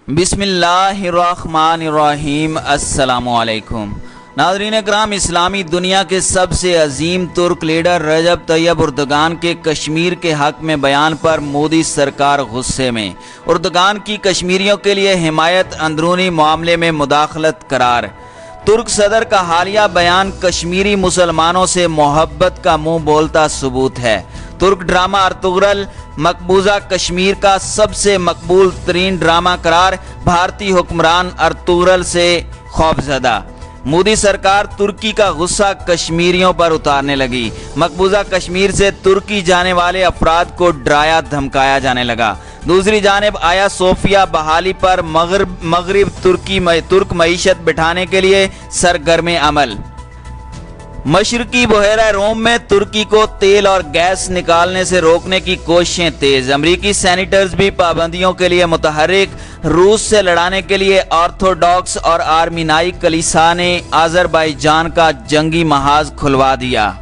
बिस्मिल्लाहिर्रहमानिर्रहीम। अस्सलामु अलैकुम नाज़रीन इकराम, इस्लामी दुनिया के सबसे अजीम तुर्क लीडर रजब तैयब उर्दगान के कश्मीर के हक में बयान पर मोदी सरकार गुस्से में। उर्दगान की कश्मीरियों के लिए हिमायत अंदरूनी मामले में मुदाखलत करार। तुर्क सदर का हालिया बयान कश्मीरी मुसलमानों से मोहब्बत का मुंह बोलता सबूत है। तुर्क ड्रामा अर्तुगरल मकबूजा कश्मीर का सबसे मकबूल तरीन ड्रामा करार। भारतीय हुक्मरान अर्तुगरल से खौफजदा। मोदी सरकार तुर्की का गुस्सा कश्मीरियों पर उतारने लगी। मकबूजा कश्मीर से तुर्की जाने वाले अफराद को डराया धमकाया जाने लगा। दूसरी जानिब आया सोफिया बहाली पर मगरिब तुर्क मईशत बिठाने के लिए सरगर्म अमल। मशरकी बहेरा रोम में तुर्की को तेल और गैस निकालने से रोकने की कोशिशें तेज। अमरीकी सैनिटर्स भी पाबंदियों के लिए मुतहर्रिक। रूस से लड़ाने के लिए ऑर्थोडॉक्स और आर्मीनाई कलीसा ने आज़रबाईजान का जंगी महाज खुलवा दिया।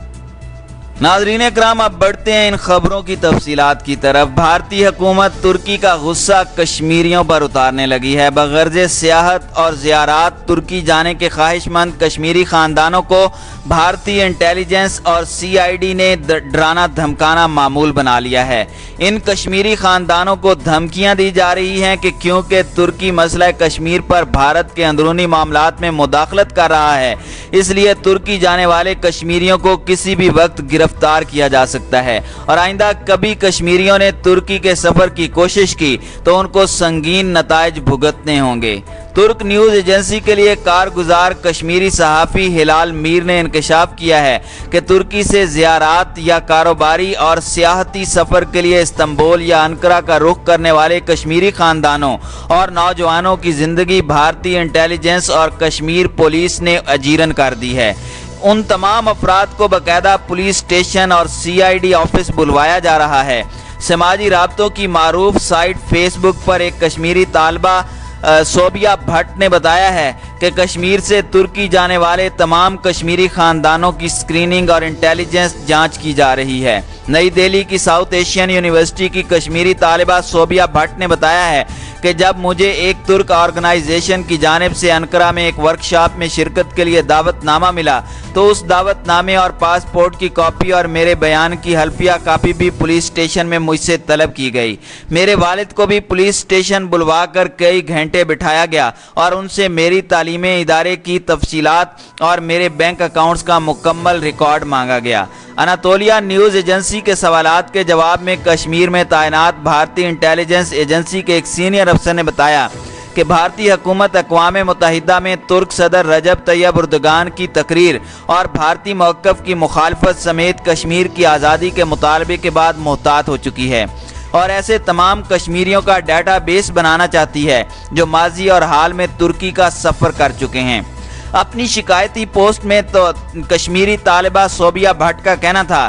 नाज़रीन इकराम, अब बढ़ते हैं इन खबरों की तफसीलात की तरफ। भारतीय हुकूमत तुर्की का गुस्सा कश्मीरियों पर उतारने लगी है। बगर्ज़े सियाहत और ज़ियारात तुर्की जाने के ख्वाहिशमंद कश्मीरी ख़ानदानों को भारतीय इंटेलिजेंस और CID ने डराना धमकाना मामूल बना लिया है। इन कश्मीरी ख़ानदानों को धमकियां दी जा रही हैं कि क्योंकि तुर्की मसला कश्मीर पर भारत के अंदरूनी मामलात में मुदाखलत कर रहा है, इसलिए तुर्की जाने वाले कश्मीरियों को किसी भी वक्त गिरफ्तार किया जा सकता है और आइंदा कभी कश्मीरियों ने तुर्की के सफर की कोशिश की तो उनको संगीन नताइज भुगतने होंगे। तुर्क न्यूज़ एजेंसी के लिए कारगुजार कश्मीरी सहाफ़ी हिलाल मीर ने इंकशाफ किया है कि तुर्की से ज़ियारात या कारोबारी और सियाहती सफ़र के लिए इस्तांबुल या अंकारा का रुख करने वाले कश्मीरी ख़ानदानों और नौजवानों की ज़िंदगी भारतीय इंटेलिजेंस और कश्मीर पुलिस ने अजीरन कर दी है। उन तमाम अफराद को बाकायदा पुलिस स्टेशन और CID ऑफिस बुलवाया जा रहा है। समाजी राब्तों की मारूफ साइट फेसबुक पर एक कश्मीरी तालबा सोबिया भट्ट ने बताया है कि कश्मीर से तुर्की जाने वाले तमाम कश्मीरी ख़ानदानों की स्क्रीनिंग और इंटेलिजेंस जांच की जा रही है। नई दिल्ली की साउथ एशियन यूनिवर्सिटी की कश्मीरी तालिबा सोबिया भट्ट ने बताया है कि जब मुझे एक तुर्क ऑर्गेनाइजेशन की जानिब से अंकारा में एक वर्कशॉप में शिरकत के लिए दावतनामा मिला तो उस दावतनामे और पासपोर्ट की कॉपी और मेरे बयान की हल्फिया कॉपी भी पुलिस स्टेशन में मुझसे तलब की गई। मेरे वालिद को भी पुलिस स्टेशन बुलवा कर कई घंटे बिठाया गया और उनसे मेरी तालीमी इदारे की तफसीलात और मेरे बैंक अकाउंट्स का मुकम्मल रिकॉर्ड मांगा गया। अनातोलिया न्यूज़ एजेंसी के सवालात के जवाब में कश्मीर में तैनात भारतीय इंटेलिजेंस एजेंसी के एक सीनियर अफसर ने बताया कि भारतीय हुकूमत अक़वाम मुत्तहिदा में तुर्क सदर रजब तैयब उर्दगान की तकरीर और भारतीय मौक़िफ़ की मुखालफत समेत कश्मीर की आज़ादी के मुतालबे के बाद मोहतात हो चुकी है और ऐसे तमाम कश्मीरियों का डाटा बेस बनाना चाहती है जो माजी और हाल में तुर्की का सफ़र कर चुके हैं। अपनी शिकायती पोस्ट में तो कश्मीरी तालिबा सोबिया भट्ट का कहना था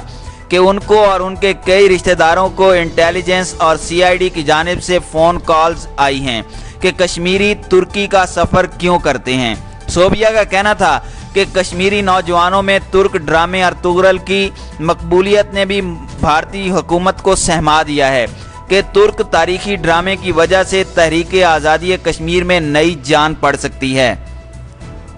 कि उनको और उनके कई रिश्तेदारों को इंटेलिजेंस और CID की जानिब से फ़ोन कॉल्स आई हैं कि कश्मीरी तुर्की का सफ़र क्यों करते हैं। सोबिया का कहना था कि कश्मीरी नौजवानों में तुर्क ड्रामे अर्तुगरल की मकबूलियत ने भी भारतीय हुकूमत को सहमा दिया है कि तुर्क तारीखी ड्रामे की वजह से तहरीक आज़ादी कश्मीर में नई जान पड़ सकती है।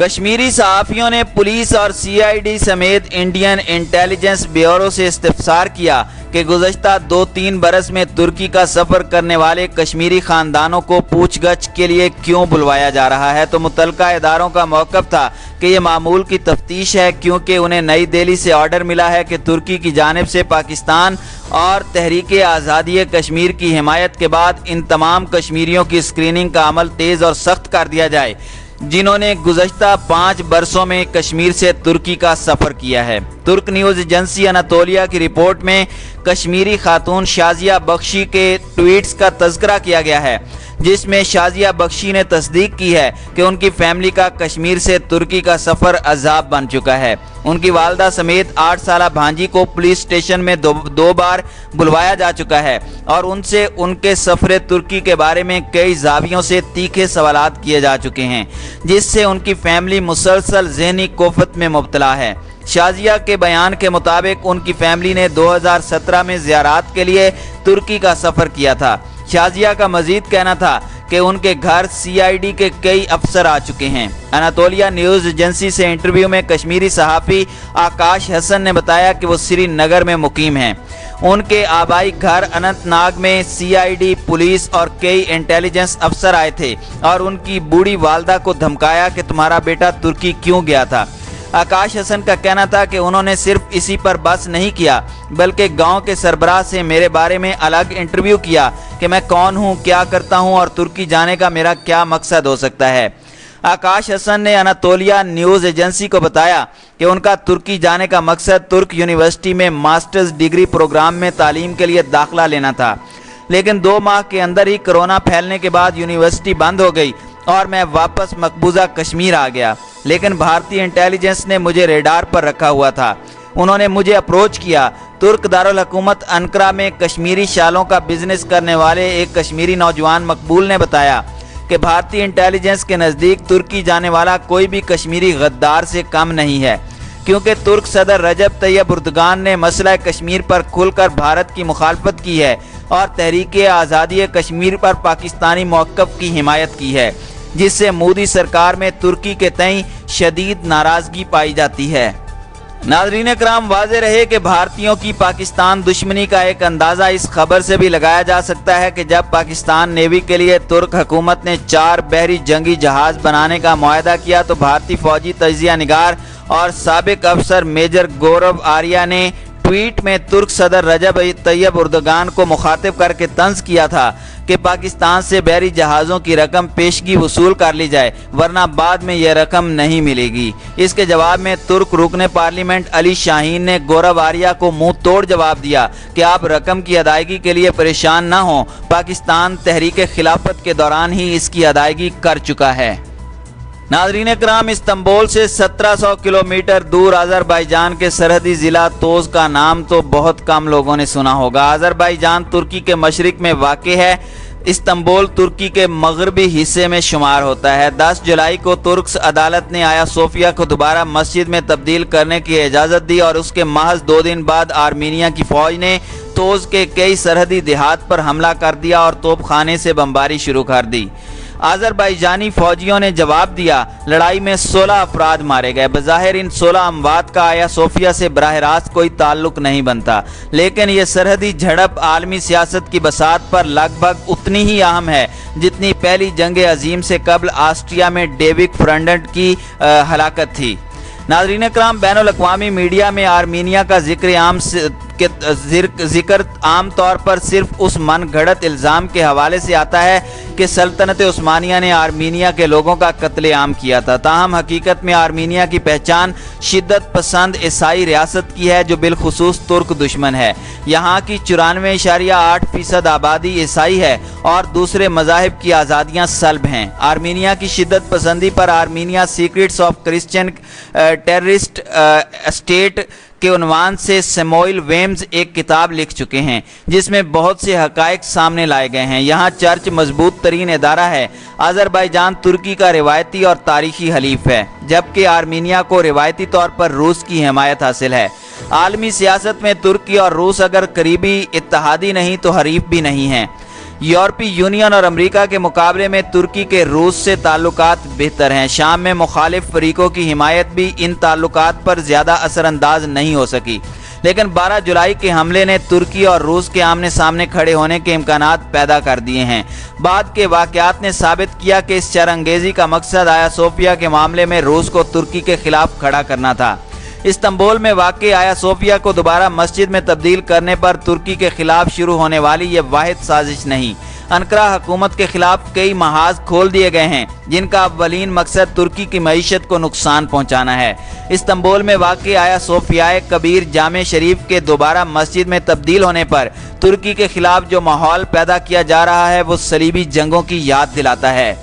कश्मीरी सहाफ़ियों ने पुलिस और CID समेत इंडियन इंटेलिजेंस ब्यूरो से इस्तफसार किया कि गुज़श्ता 2-3 बरस में तुर्की का सफ़र करने वाले कश्मीरी ख़ानदानों को पूछगछ के लिए क्यों बुलवाया जा रहा है, तो मुतल्लिका इदारों का मौक़िफ़ था कि यह मामूल की तफ्तीश है क्योंकि उन्हें नई दिल्ली से ऑर्डर मिला है कि तुर्की की जानिब से पाकिस्तान और तहरीक आज़ादी कश्मीर की हिमायत के बाद इन तमाम कश्मीरियों की स्क्रीनिंग का अमल तेज़ और सख्त कर दिया जाए जिन्होंने गुज़श्ता 5 बरसों में कश्मीर से तुर्की का सफ़र किया है। तुर्क न्यूज़ एजेंसी अनातोलिया की रिपोर्ट में कश्मीरी खातून शाजिया बख्शी के ट्वीट्स का तज़किरा किया गया है जिसमें शाजिया बख्शी ने तस्दीक की है कि उनकी फैमिली का कश्मीर से तुर्की का सफ़र अज़ाब बन चुका है। उनकी वालदा समेत 8 साला भांजी को पुलिस स्टेशन में दो बार बुलवाया जा चुका है और उनसे उनके सफ़र तुर्की के बारे में कई जावियों से तीखे सवालात किए जा चुके हैं जिससे उनकी फैमिली मुसलसल ज़हनी कोफत में मुब्तला है। शाजिया के बयान के मुताबिक उनकी फैमिली ने 2017 में ज़ियारात के लिए तुर्की का सफ़र किया था। शाजिया का मजीद कहना था کہ ان کے گھر CID کے کئی افسر آ چکے ہیں۔ اناتولیا نیوز ایجنسی سے انٹرویو میں کشمیری صحافی آکاش حسن نے بتایا کہ وہ سری نگر میں مقیم ہیں۔ ان کے آبائی گھر اننت ناگ میں CID، پولیس اور کئی انٹیلیجنس افسر آئے تھے اور ان کی بوڑھی والدہ کو دھمکایا کہ تمہارا بیٹا ترکی کیوں گیا تھا۔ آکاش حسن کا کہنا تھا کہ انہوں نے صرف اسی پر بس نہیں کیا بلکہ گاؤں کے سربراہ سے میرے بارے میں الگ انٹرویو کیا کہ میں کون ہوں، کیا کرتا ہوں اور ترکی جانے کا میرا کیا مقصد ہو سکتا ہے۔ آکاش حسن نے اناتولیا نیوز ایجنسی کو بتایا کہ ان کا ترکی جانے کا مقصد ترک یونیورسٹی میں ماسٹرز ڈگری پروگرام میں تعلیم کے لیے داخلہ لینا تھا، لیکن 2 ماہ کے اندر ہی کرونا پھیلنے کے بعد یونیورسٹی بند ہو گئی اور میں واپس مقبوضہ کشمیر آ گیا، لیکن بھارتی انٹیلیجنس نے مجھے ریڈار پر رکھا ہوا تھا۔ انہوں نے مجھے اپروچ کیا۔ ترک دارالحکومت انقرہ میں کشمیری شالوں کا بزنس کرنے والے ایک کشمیری نوجوان مقبول نے بتایا کہ بھارتی انٹیلیجنس کے نزدیک ترکی جانے والا کوئی بھی کشمیری غدار سے کم نہیں ہے، کیونکہ ترک صدر رجب طیب اردگان نے مسئلہ کشمیر پر کھل کر بھارت کی مخالفت کی ہے اور تحریک آزادی کشمیر پر پاکستانی موقف کی حمایت کی ہے، جس سے مودی سرکار میں ترکی کے تئیں شدید ناراضگی پائی جاتی ہے۔ ناظرین کرام، واضح رہے کہ بھارتیوں کی پاکستان دشمنی کا ایک اندازہ اس خبر سے بھی لگایا جا سکتا ہے کہ جب پاکستان نیوی کے لیے ترک حکومت نے 4 بحری جنگی جہاز بنانے کا معاہدہ کیا تو بھارتی فوجی تجزیہ نگار اور سابق افسر میجر گورو آریہ نے ٹویٹ میں ترک صدر رجب طیب اردگان کو مخاطب کر کے طنز کیا تھا کہ پاکستان سے بحری جہازوں کی رقم پیشگی وصول کر لی جائے ورنہ بعد میں یہ رقم نہیں ملے گی۔ اس کے جواب میں ترک رکن پارلیمنٹ علی شاہین نے گورو آریہ کو منہ توڑ جواب دیا کہ آپ رقم کی ادائیگی کے لیے پریشان نہ ہوں، پاکستان تحریک خلافت کے دوران ہی اس کی ادائیگی کر چکا ہے۔ ناظرین کرام، استنبول سے 1700 کلومیٹر دور آذربائیجان کے سرحدی ضلع توز کا نام تو بہت کم لوگوں نے سنا ہوگا۔ آذربائیجان ترکی کے مشرق میں واقع ہے۔ استنبول ترکی کے مغربی حصے میں شمار ہوتا ہے۔ 10 جولائی کو ترک عدالت نے آیا صوفیہ کو دوبارہ مسجد میں تبدیل کرنے کی اجازت دی اور اس کے محض 2 دن بعد آرمینیا کی فوج نے توز کے کئی سرحدی دیہات پر حملہ کر دیا اور توپ خانے سے بمباری شروع کر دی۔ آذربائیجانی فوجیوں نے جواب دیا۔ لڑائی میں 16 افراد مارے گئے۔ بظاہر ان 16 اموات کا آیا صوفیہ سے براہ راست کوئی تعلق نہیں بنتا، لیکن یہ سرحدی جھڑپ عالمی سیاست کی بساط پر لگ بھگ اتنی ہی اہم ہے جتنی پہلی جنگ عظیم سے قبل آسٹریا میں ڈیوک فرنڈنٹ کی ہلاکت تھی۔ ناظرین کرام، بین الاقوامی میڈیا میں آرمینیا کا ذکر عام طور پر صرف اس من گھڑت الزام کے حوالے سے آتا ہے کہ سلطنت عثمانیہ نے آرمینیا کے لوگوں کا قتل عام کیا تھا، تاہم حقیقت میں آرمینیا کی پہچان شدت پسند عیسائی ریاست کی ہے جو بالخصوص ترک دشمن ہے۔ یہاں کی 94.8% آبادی عیسائی ہے اور دوسرے مذاہب کی آزادیاں سلب ہیں۔ آرمینیا کی شدت پسندی پر Armenia secrets of Christian terrorist state کے عنوان سے سیموئل ویمز ایک کتاب لکھ چکے ہیں جس میں بہت سے حقائق سامنے لائے گئے ہیں۔ یہاں چرچ مضبوط ترین ادارہ ہے۔ آذربائیجان ترکی کا روایتی اور تاریخی حلیف ہے، جبکہ آرمینیا کو روایتی طور پر روس کی حمایت حاصل ہے۔ عالمی سیاست میں ترکی اور روس اگر قریبی اتحادی نہیں تو حریف بھی نہیں ہیں۔ یورپی یونین اور امریکہ کے مقابلے میں ترکی کے روس سے تعلقات بہتر ہیں۔ شام میں مخالف فریقوں کی حمایت بھی ان تعلقات پر زیادہ اثر انداز نہیں ہو سکی، لیکن 12 جولائی کے حملے نے ترکی اور روس کے آمنے سامنے کھڑے ہونے کے امکانات پیدا کر دیے ہیں۔ بعد کے واقعات نے ثابت کیا کہ اس شرانگیزی کا مقصد آیا صوفیہ کے معاملے میں روس کو ترکی کے خلاف کھڑا کرنا تھا۔ استنبول میں واقع آیا صوفیہ کو دوبارہ مسجد میں تبدیل کرنے پر ترکی کے خلاف شروع ہونے والی یہ واحد سازش نہیں۔ انقرہ حکومت کے خلاف کئی محاذ کھول دیے گئے ہیں جن کا اولین مقصد ترکی کی معیشت کو نقصان پہنچانا ہے۔ استنبول میں واقع آیا صوفیہ کبیر جامع شریف کے دوبارہ مسجد میں تبدیل ہونے پر ترکی کے خلاف جو ماحول پیدا کیا جا رہا ہے وہ صلیبی جنگوں کی یاد دلاتا ہے۔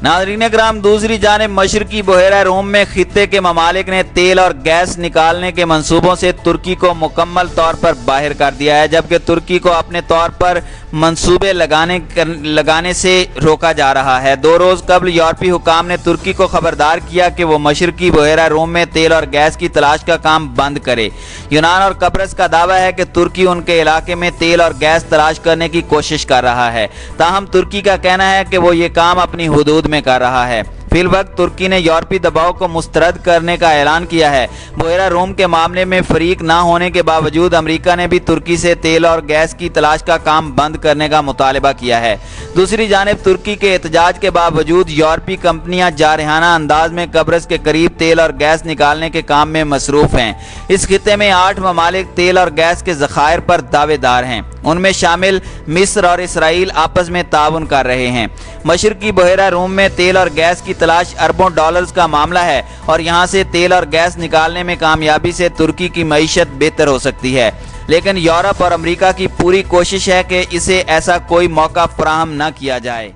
ناظرین کرام، دوسری جانب مشرقی بحیرہ روم میں خطے کے ممالک نے تیل اور گیس نکالنے کے منصوبوں سے ترکی کو مکمل طور پر باہر کر دیا ہے، جبکہ ترکی کو اپنے طور پر मंसूबे लगाने से रोका जा रहा है। 2 रोज़ कबल यूरोपीय हुकाम ने तुर्की को खबरदार किया कि वो मशरकी बहेरा रोम में तेल और गैस की तलाश का काम बंद करे। यूनान और कब्रस का दावा है कि तुर्की उनके इलाके में तेल और गैस तलाश करने की कोशिश कर रहा है, ताहम तुर्की का कहना है कि वो ये काम अपनी हुदूद में कर रहा है। फिलवक्त तुर्की ने यूरोपीय दबाव को मुस्तरद करने का ऐलान किया है। बहेरा रोम के मामले में फरीक ना होने के बावजूद अमेरिका ने भी तुर्की से तेल और गैस की तलाश का काम बंद करने का मुतालबा किया है। दूसरी जानिब तुर्की के एहतजाज के बावजूद यूरोपीय कंपनियां जारहाना अंदाज में कब्रस के करीब तेल और गैस निकालने के काम में मसरूफ हैं। इस खित्ते में 8 ममालिक तेल और गैस के ज़खायर पर दावेदार हैं। उनमें शामिल मिस्र और इसराइल आपस में ताउन कर रहे हैं। मशरकी बहेरा रोम में तेल और गैस की तलाश अरबों डॉलर्स का मामला है और यहाँ से तेल और गैस निकालने में कामयाबी से तुर्की की मईशत बेहतर हो सकती है, लेकिन यूरोप और अमेरिका की पूरी कोशिश है कि इसे ऐसा कोई मौका फराहम न किया जाए।